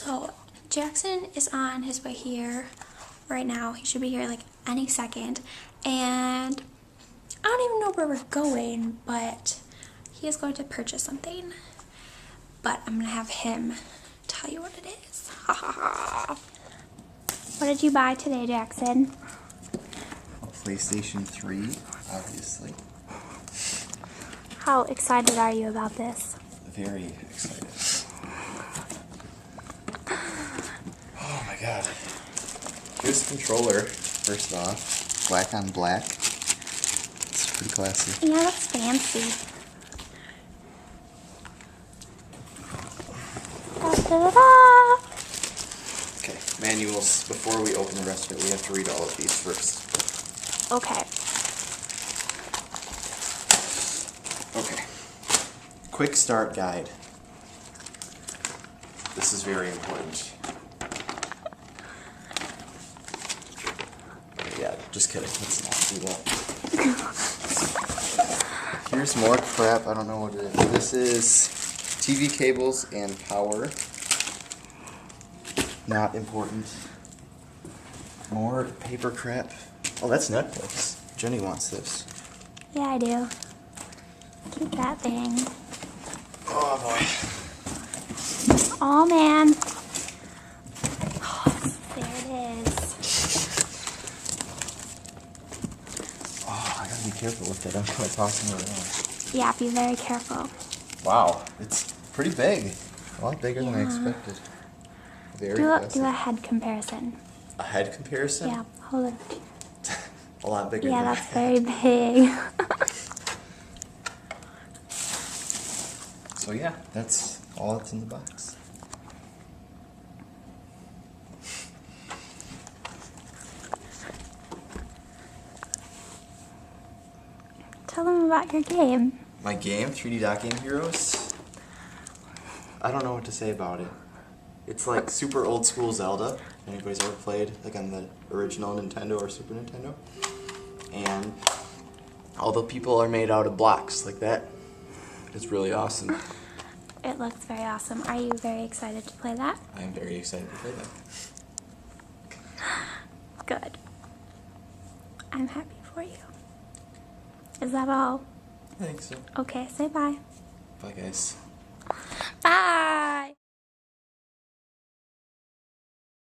So Jackson is on his way here right now. He should be here like any second. And I don't even know where we're going, but he is going to purchase something. But I'm gonna have him tell you what it is. Ha ha ha. What did you buy today, Jackson? A PlayStation 3, obviously. How excited are you about this? Very excited. Oh my god. Here's the controller, first off. Black on black. It's pretty classy. Yeah, that's fancy. Da, da, da, da. Okay, manuals. Before we open the rest of it, we have to read all of these first. Okay. Okay. Quick start guide. This is very important. Yeah, just kidding. Let's not do that. Here's more crap. I don't know what it is. This is TV cables and power. Not important. More paper crap. Oh, that's Netflix. Jenny wants this. Yeah, I do. Keep that thing. Oh boy. Oh man. Oh, there it is. Oh, I gotta be careful with it. I'm kind of tossing it around. Yeah, be very careful. Wow, it's pretty big. A lot bigger than I expected. Very Do impressive. a head comparison. A head comparison? Yeah, hold it. A lot bigger Yeah, than that's my head. very big. So yeah, that's all that's in the box. Tell them about your game. My game, 3D Dot Game Heroes. I don't know what to say about it. It's like super old school Zelda. If anybody's ever played like on the original Nintendo or Super Nintendo. And all the people are made out of blocks like that. It's really awesome. It looks very awesome. Are you very excited to play that? I am very excited to play that. Good. I'm happy for you. Is that all? I think so. Okay, say bye. Bye guys. Bye!